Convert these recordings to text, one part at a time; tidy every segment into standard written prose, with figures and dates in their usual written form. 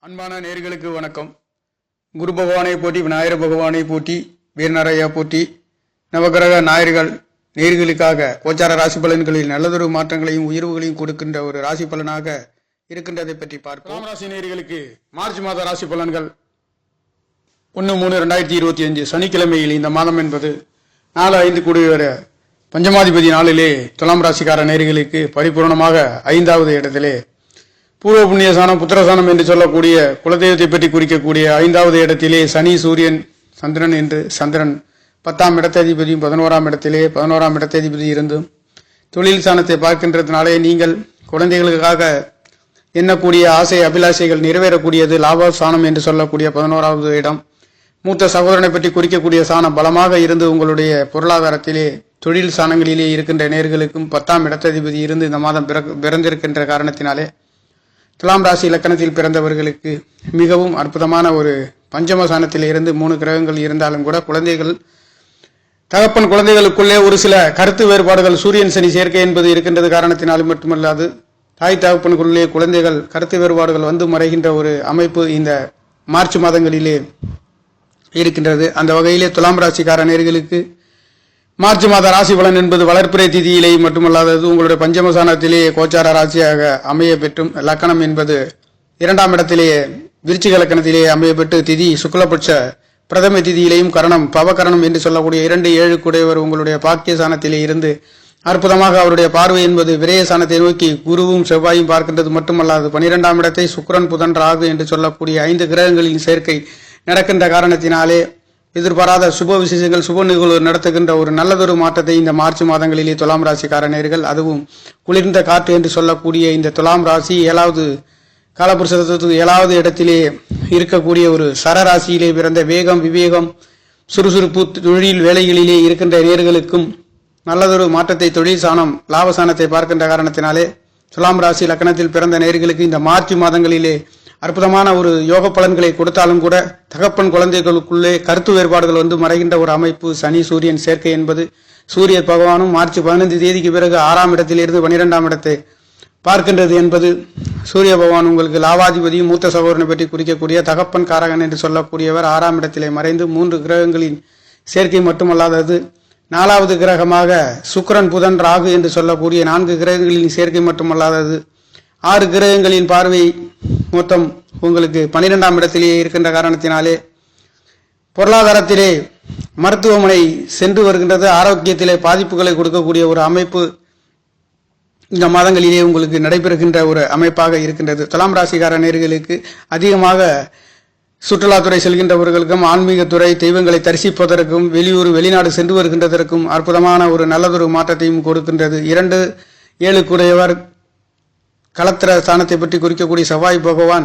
அன்பான நேயர்களுக்கு வணக்கம். குரு பகவானை போற்றி, விநாயகர் பகவானை போற்றி, வீரநாராயா போற்றி. நவகிரக நாயர்கள் நேயர்களுக்காக கோச்சார ராசி பலன்களில் நல்லதொரு மாற்றங்களையும் உயர்வுகளையும் கொடுக்கின்ற ஒரு ராசி பலனாக இருக்கின்றதை பற்றி பார்ப்போம். ராசி நேயர்களுக்கு மார்ச் மாத ராசி பலன்கள் 1/3/2025 சனிக்கிழமையில் இந்த மாதம் என்பது 4/5 கூடிய பஞ்சமாதிபதி நாளிலே துலாம் ராசிக்கார நேயர்களுக்கு பரிபூர்ணமாக 5வது இடத்திலே பூர்வ புண்ணியசானம் புத்திரசானம் என்று சொல்லக்கூடிய குலதெய்வத்தை பற்றி குறிக்கக்கூடிய 5வது இடத்திலே சனி சூரியன் சந்திரன் என்று சந்திரன் 10ஆம் இடத்ததிபதியும் 11ஆம் இடத்திலே 11ஆம் இடத்ததிபதி இருந்தும் தொழில் சாணத்தை பார்க்கின்றதுனாலே நீங்கள் குழந்தைகளுக்காக எண்ணக்கூடிய ஆசை அபிலாஷைகள் நிறைவேறக்கூடியது. லாப சாணம் என்று சொல்லக்கூடிய 11வது இடம் மூத்த சகோதரனை பற்றி குறிக்கக்கூடிய சாணம் பலமாக இருந்து உங்களுடைய பொருளாதாரத்திலே தொழில் சாணங்களிலே இருக்கின்ற நேர்களுக்கும் 10ஆம் இடத்ததிபதி இருந்து இந்த மாதம் பிறந்திருக்கின்ற காரணத்தினாலே துலாம் ராசி இலக்கணத்தில் பிறந்தவர்களுக்கு மிகவும் அற்புதமான ஒரு பஞ்சம சாணத்தில் இருந்து 3 கிரகங்கள் இருந்தாலும் கூட தகப்பன் குழந்தைகளுக்குள்ளே ஒரு சில கருத்து வேறுபாடுகள் சூரியன் சனி சேர்க்கை என்பது இருக்கின்றது காரணத்தினாலும் மட்டுமல்லாது தாய் தகப்பனுக்குள்ளே குழந்தைகள் கருத்து வேறுபாடுகள் வந்து மறைகின்ற ஒரு அமைப்பு இந்த மார்ச் மாதங்களிலே இருக்கின்றது. அந்த வகையிலே துலாம் ராசிக்கார நேயர்களுக்கு மார்ச் மாத ராசி பலன் என்பது வளர்ப்பிறை திதியிலே மட்டுமல்லாதது உங்களுடைய பஞ்சமசானத்திலே கோச்சார ராசியாக அமைய பெற்றும் லக்கணம் என்பது 2ஆம் இடத்திலேயே விருச்சிக லக்கணத்திலே அமைய பெற்று திதி சுக்லபட்ச பிரதம திதியிலேயும் கரணம் பவகரணம் என்று சொல்லக்கூடிய 2-7 கூடையவர் உங்களுடைய பாக்கியசானத்திலே இருந்து அற்புதமாக அவருடைய பார்வை என்பது விரயசானத்தை நோக்கி குருவும் செவ்வாயும் பார்க்கின்றது மட்டுமல்லாது 12ஆம் இடத்தை சுக்கிரன் புதன் ராகு என்று சொல்லக்கூடிய 5 கிரகங்களின் சேர்க்கை நடக்கின்ற காரணத்தினாலே எதிர்பாராத சுப விசேஷங்கள் சுப நிகழ்வு நடத்துகின்ற ஒரு நல்லதொரு மாற்றத்தை இந்த மார்ச் மாதங்களிலே துலாம் ராசிக்கார நேயர்கள், அதுவும் குளிர்ந்த காற்று என்று சொல்லக்கூடிய இந்த துலாம் ராசி 7வது காலபுருஷத்துக்கு 7வது இடத்திலே இருக்கக்கூடிய ஒரு சரராசியிலே பிறந்த வேகம் விவேகம் சுறுசுறுப்பு தொழில் வேலைகளிலே இருக்கின்ற நேயர்களுக்கும் நல்லதொரு மாற்றத்தை தொழில் சாணம் லாபசானத்தை பார்க்கின்ற காரணத்தினாலே துலாம் ராசி லக்கணத்தில் பிறந்த நேயர்களுக்கு இந்த மார்ச் மாதங்களிலே அற்புதமான ஒரு யோக பலன்களை கொடுத்தாலும் கூட தகப்பன் குழந்தைகளுக்குள்ளே கருத்து வேறுபாடுகள் வந்து மறைகின்ற ஒரு அமைப்பு சனி சூரியன் சேர்க்கை என்பது சூரிய பகவானும் மார்ச் 15 தேதிக்கு பிறகு 6ஆம் இடத்திலிருந்து 12ஆம் இடத்தை பார்க்கின்றது என்பது சூரிய பகவான் உங்களுக்கு லாபாதிபதியும் மூத்த சகோதரனை பற்றி குறிக்கக்கூடிய தகப்பன் காரகன் என்று சொல்லக்கூடியவர் 6ஆம் இடத்திலே மறைந்து 3 கிரகங்களின் சேர்க்கை மட்டுமல்லாதது 4வது கிரகமாக சுக்கிரன் புதன் ராகு என்று சொல்லக்கூடிய 4 கிரகங்களின் சேர்க்கை மட்டுமல்லாதது 6 கிரகங்களின் பார்வை மொத்தம் உங்களுக்கு 12ஆம் இடத்திலேயே இருக்கின்ற காரணத்தினாலே பொருளாதாரத்திலே மருத்துவமனை சென்று வருகின்றது. ஆரோக்கியத்திலே பாதிப்புகளை கொடுக்கக்கூடிய ஒரு அமைப்பு இந்த மாதங்களிலே உங்களுக்கு நடைபெறுகின்ற ஒரு அமைப்பாக இருக்கின்றது. துலாம் ராசிக்கார நேயர்களுக்கு அதிகமாக சுற்றுலாத்துறை செல்கின்றவர்களுக்கும் ஆன்மீகத்துறை தெய்வங்களை தரிசிப்பதற்கும் வெளியூர் வெளிநாடு சென்று வருகின்றதற்கும் அற்புதமான ஒரு நல்லதொரு மாற்றத்தையும் கொடுக்கின்றது. 2-7 கூடையவர் கலத்திர ஸ்தானத்தை பற்றி குறிக்கக்கூடிய செவ்வாய் பகவான்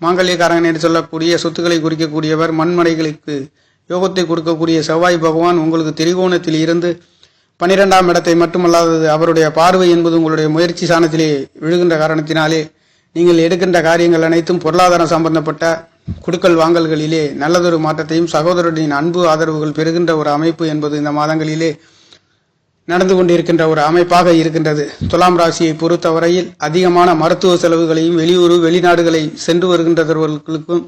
மாங்கல்யக்காரன் என்று சொல்லக்கூடிய சொத்துக்களை குறிக்கக்கூடியவர். மண்மனைகளுக்கு யோகத்தை கொடுக்கக்கூடிய செவ்வாய் பகவான் உங்களுக்கு திரிகோணத்தில் இருந்து 12ஆம் இடத்தை மட்டுமல்லாதது அவருடைய பார்வை என்பது உங்களுடைய முயற்சி சாணத்திலே விழுகின்ற காரணத்தினாலே நீங்கள் எடுக்கின்ற காரியங்கள் அனைத்தும் பொருளாதாரம் சம்பந்தப்பட்ட குடுக்கல் வாங்கல்களிலே நல்லதொரு மாற்றத்தையும் சகோதரரின் அன்பு ஆதரவுகள் பெறுகின்ற ஒரு அமைப்பு என்பது இந்த மாதங்களிலே நடந்து கொண்டிருக்கின்ற ஒரு அமைப்பாக இருக்கின்றது. துலாம் ராசியை பொறுத்தவரையில் அதிகமான மருத்துவ செலவுகளையும் வெளியூர் வெளிநாடுகளை சென்று வருகின்றவர்களுக்கும்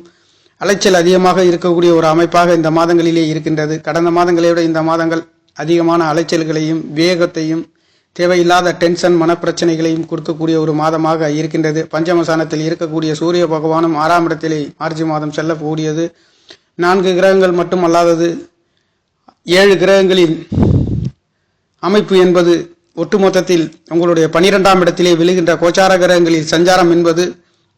அலைச்சல் அதிகமாக இருக்கக்கூடிய ஒரு அமைப்பாக இந்த மாதங்களிலே இருக்கின்றது. கடந்த மாதங்களை விட இந்த மாதங்கள் அதிகமான அலைச்சல்களையும் வேகத்தையும் தேவையில்லாத டென்ஷன் மனப்பிரச்சனைகளையும் கொடுக்கக்கூடிய ஒரு மாதமாக இருக்கின்றது. பஞ்சமசானத்தில் இருக்கக்கூடிய சூரிய பகவானும் 6ஆம் இடத்திலே மார்ச் மாதம் செல்லக்கூடியது. 4 கிரகங்கள் மட்டும் அல்லாதது 7 கிரகங்களின் அமைப்பு என்பது ஒட்டுமொத்தத்தில் உங்களுடைய 12ஆம் இடத்திலே விழுகின்ற கோச்சார கிரகங்களில் சஞ்சாரம் என்பது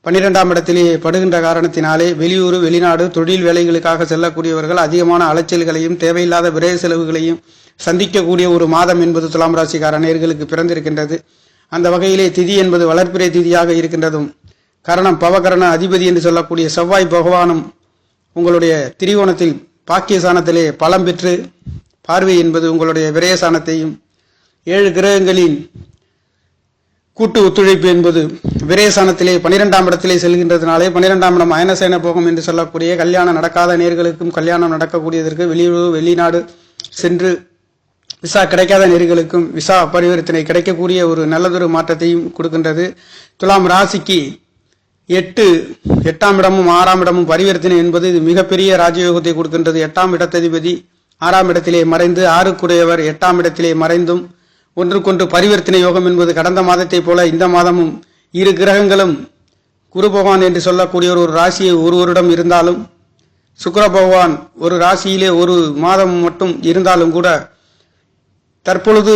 12ஆம் இடத்திலே படுகின்ற காரணத்தினாலே வெளியூர் வெளிநாடு தொழில் வேலைகளுக்காக செல்லக்கூடியவர்கள் அதிகமான அலைச்சல்களையும் தேவையில்லாத விரய செலவுகளையும் சந்திக்கக்கூடிய ஒரு மாதம் என்பது துலாம் ராசிக்கார நேயர்களுக்கு பிறந்திருக்கின்றது. அந்த வகையிலே திதி என்பது வளர்ப்பிறை திதியாக இருக்கின்றதும் கரணம் பவகரண அதிபதி என்று சொல்லக்கூடிய செவ்வாய் பகவானும் உங்களுடைய திரிகோணத்தில் பாக்கியசானத்திலே பலம் பெற்று பார்வை என்பது உங்களுடைய விரயசானத்தையும் 7 கிரகங்களின் கூட்டு ஒத்துழைப்பு என்பது விரயசானத்திலே 12ஆம் இடத்திலே செல்கின்றதுனாலே 12ஆம் இடம் அயனசேன போகம் என்று சொல்லக்கூடிய கல்யாணம் நடக்காத நேர்களுக்கும் கல்யாணம் நடக்கக்கூடியதற்கு வெளியூர் வெளிநாடு சென்று விசா கிடைக்காத நேர்களுக்கும் விசா பரிவர்த்தனை கிடைக்கக்கூடிய ஒரு நல்லதொரு மாற்றத்தையும் கொடுக்கின்றது. துலாம் ராசிக்கு எட்டாம் இடமும் 6ஆம் இடமும் பரிவர்த்தனை என்பது இது மிகப்பெரிய ராஜயோகத்தை கொடுக்கின்றது. 8ஆம் இடத்ததிபதி 6ஆம் இடத்திலே மறைந்து 6க்குடையவர் 8ஆம் இடத்திலே மறைந்தும் ஒன்றுக்கொன்று பரிவர்த்தனை யோகம் என்பது கடந்த மாதத்தை போல இந்த மாதமும் இரு கிரகங்களும் குரு பகவான் என்று சொல்லக்கூடிய ஒரு ராசியை ஒருவரிடம் இருந்தாலும் சுக்கிர பகவான் ஒரு ராசியிலே ஒரு மாதம் மட்டும் இருந்தாலும் கூட தற்பொழுது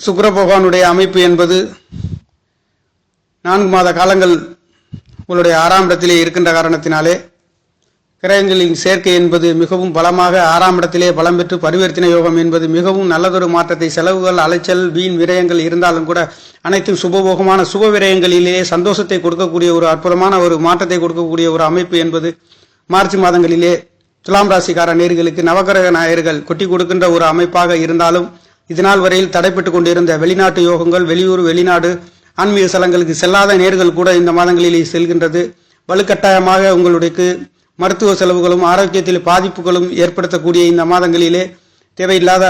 சுக்கிர பகவானுடைய அமைப்பு என்பது 4 மாத காலங்கள் உங்களுடைய 6ஆம் இடத்திலே இருக்கின்ற காரணத்தினாலே கிரகங்களின் சேர்க்கை என்பது மிகவும் பலமாக 6ஆம் இடத்திலே பலம் பெற்று பரிவர்த்தனை யோகம் என்பது மிகவும் நல்லதொரு மாற்றத்தை, செலவுகள், அலைச்சல், வீண் விரயங்கள் இருந்தாலும் கூட அனைத்தும் சுபபோகமான சுப விரயங்களிலேயே சந்தோஷத்தை கொடுக்கக்கூடிய ஒரு அற்புதமான ஒரு மாற்றத்தை கொடுக்கக்கூடிய ஒரு அமைப்பு என்பது மார்ச் மாதங்களிலே துலாம் ராசிக்கார நேயர்களுக்கு நவகிரக நாயர்கள் கொட்டி கொடுக்கின்ற ஒரு அமைப்பாக இருந்தாலும் இதனால் வரையில் தடைப்பட்டு கொண்டிருந்த வெளிநாட்டு யோகங்கள், வெளியூர் வெளிநாடு ஆன்மீக ஸ்தலங்களுக்கு செல்லாத நேர்கள் கூட இந்த மாதங்களிலே செல்கின்றது. வலுக்கட்டாயமாக உங்களுக்கு மருத்துவ செலவுகளும் ஆரோக்கியத்தில் பாதிப்புகளும் ஏற்படுத்தக்கூடிய இந்த மாதங்களிலே தேவையில்லாத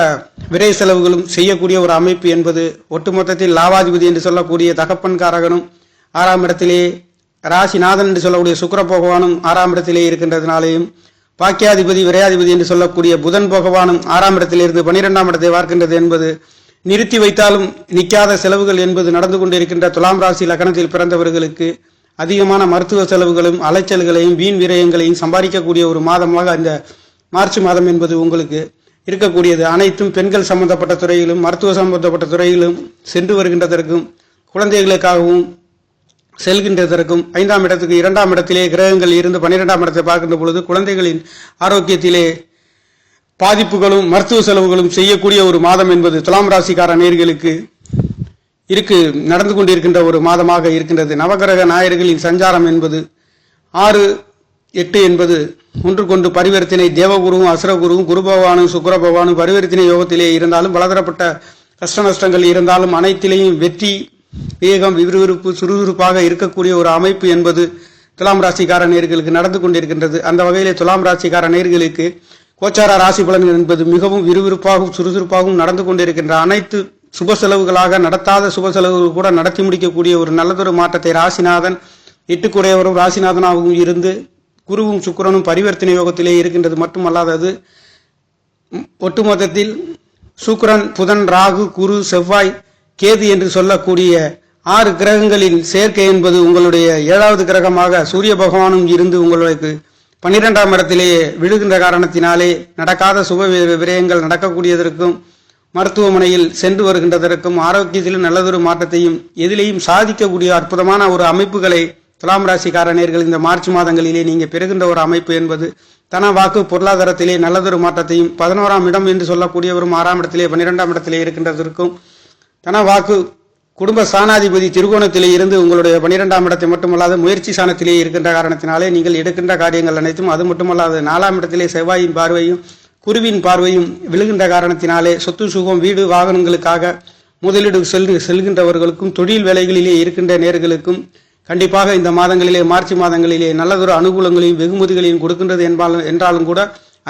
விரை செலவுகளும் செய்யக்கூடிய ஒரு அமைப்பு என்பது ஒட்டுமொத்தத்தில் லாபாதிபதி என்று சொல்லக்கூடிய தகப்பன் காரகனும் 6ஆம் இடத்திலே ராசிநாதன் என்று சொல்லக்கூடிய சுக்கிர பகவானும் 6ஆம் இடத்திலே இருக்கின்றதுனாலேயும் பாக்கியாதிபதி விரையாதிபதி என்று சொல்லக்கூடிய புதன் பகவானும் 6ஆம் இடத்திலிருந்து 12ஆம் இடத்தை பார்க்கின்றது என்பது நிறுத்தி வைத்தாலும் நிற்காத செலவுகள் என்பது நடந்து கொண்டிருக்கின்ற துலாம் ராசி லக்னத்தில் பிறந்தவர்களுக்கு அதிகமான மருத்துவ செலவுகளும் அலைச்சல்களையும் வீண் விரயங்களையும் சம்பாதிக்கக்கூடிய ஒரு மாதமாக இந்த மார்ச் மாதம் என்பது உங்களுக்கு இருக்கக்கூடியது. அனைத்தும் பெண்கள் சம்பந்தப்பட்ட துறையிலும் மருத்துவ சம்பந்தப்பட்ட துறையிலும் சென்று வருகின்றதற்கும் குழந்தைகளுக்காகவும் செல்கின்றதற்கும் 5ஆம் இடத்துக்கு 2ஆம் இடத்திலே கிரகங்கள் இருந்து 12ஆம் இடத்தை பார்க்கின்ற பொழுது குழந்தைகளின் ஆரோக்கியத்திலே பாதிப்புகளும் மருத்துவ செலவுகளும் செய்யக்கூடிய ஒரு மாதம் என்பது துலாம் ராசிக்கார நேயர்களுக்கு நடந்து கொண்டிருக்கின்ற ஒரு மாதமாக இருக்கின்றது. நவகிரக நாயர்களின் சஞ்சாரம் என்பது 6, 8 என்பது ஒன்றுக்கொன்று பரிவர்த்தனை. தேவகுருவும் அசுரகுருவும் குரு பகவானும் சுக்கிர பகவானும் பரிவர்த்தனை யோகத்திலே இருந்தாலும் பலதரப்பட்ட கஷ்ட நஷ்டங்கள் இருந்தாலும் அனைத்திலேயும் வெற்றி, வேகம், விறுவிறுப்பு, சுறுசுறுப்பாக இருக்கக்கூடிய ஒரு அமைப்பு என்பது துலாம் ராசிக்கார நேயர்களுக்கு நடந்து கொண்டிருக்கின்றது. அந்த வகையிலே துலாம் ராசிக்கார நேயர்களுக்கு கோச்சார ராசி பலன்கள் என்பது மிகவும் விறுவிறுப்பாகவும் சுறுசுறுப்பாகவும் நடந்து கொண்டிருக்கின்ற அனைத்து சுப செலவுகளாக நடத்தாத சுப செலவுகள் கூட நடத்தி முடிக்கக்கூடிய ஒரு நல்லதொரு மாற்றத்தை ராசிநாதன் 8க்குடையவரும் ராசிநாதனாகவும் இருந்து குருவும் சுக்கிரனும் பரிவர்த்தனை யோகத்திலே இருக்கின்றது மட்டுமல்லாதது ஒட்டுமொத்தத்தில் சுக்கிரன், புதன், ராகு, குரு, செவ்வாய், கேது என்று சொல்லக்கூடிய 6 கிரகங்களின் சேர்க்கை என்பது உங்களுடைய 7வது கிரகமாக சூரிய பகவானும் இருந்து உங்களுக்கு 12ஆம் இடத்திலே விழுகின்ற காரணத்தினாலே நடக்காத சுப விரயங்கள் நடக்கக்கூடியதற்கும் மருத்துவமனையில் சென்று வருகின்றதற்கும் ஆரோக்கியத்திலும் நல்லதொரு மாற்றத்தையும் எதிலேயும் சாதிக்கக்கூடிய அற்புதமான ஒரு அமைப்புகளை துலாம் ராசிக்கார நேயர்கள் இந்த மார்ச் மாதங்களிலே நீங்க பெறுகின்ற ஒரு அமைப்பு என்பது தன வாக்கு பொருளாதாரத்திலே நல்லதொரு மாற்றத்தையும் 11ஆம் இடம் என்று சொல்லக்கூடியவரும் 6ஆம் இடத்திலே 12ஆம் இடத்திலே இருக்கின்றதற்கும் தன வாக்கு குடும்ப ஸ்தானாதிபதி திருகோணத்திலே இருந்து உங்களுடைய 12ஆம் இடத்தை மட்டுமல்லாது முயற்சி ஸ்தானத்திலே இருக்கின்ற காரணத்தினாலே நீங்கள் எடுக்கின்ற காரியங்கள் அனைத்தும் அது மட்டுமல்லாது 4ஆம் இடத்திலே செவ்வாயின் பார்வையும் குருவின் பார்வையும் விழுகின்ற காரணத்தினாலே சொத்து சுகம், வீடு, வாகனங்களுக்காக முதலீடு செல்கின்றவர்களுக்கும் தொழில் வேலைகளிலே இருக்கின்ற நேர்களுக்கும் கண்டிப்பாக இந்த மாதங்களிலே மார்ச் மாதங்களிலே நல்லதொரு அனுகூலங்களையும் வெகுமதிகளையும் கொடுக்கின்றது என்றாலும் கூட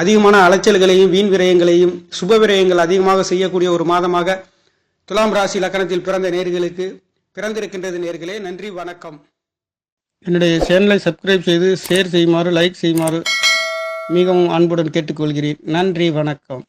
அதிகமான அலைச்சல்களையும் வீண் விரயங்களையும் சுப விரயங்கள் அதிகமாக செய்யக்கூடிய ஒரு மாதமாக துலாம் ராசி லக்னத்தில் பிறந்த நேர்களுக்கு பிறந்திருக்கின்றது. நேர்களே, நன்றி, வணக்கம். என்னுடைய சேனலை சப்ஸ்கிரைப் செய்து ஷேர் செய்யுமாறு, லைக் செய்யுமாறு மிகவும் அன்புடன் கேட்டுக்கொள்கிறேன். நன்றி, வணக்கம்.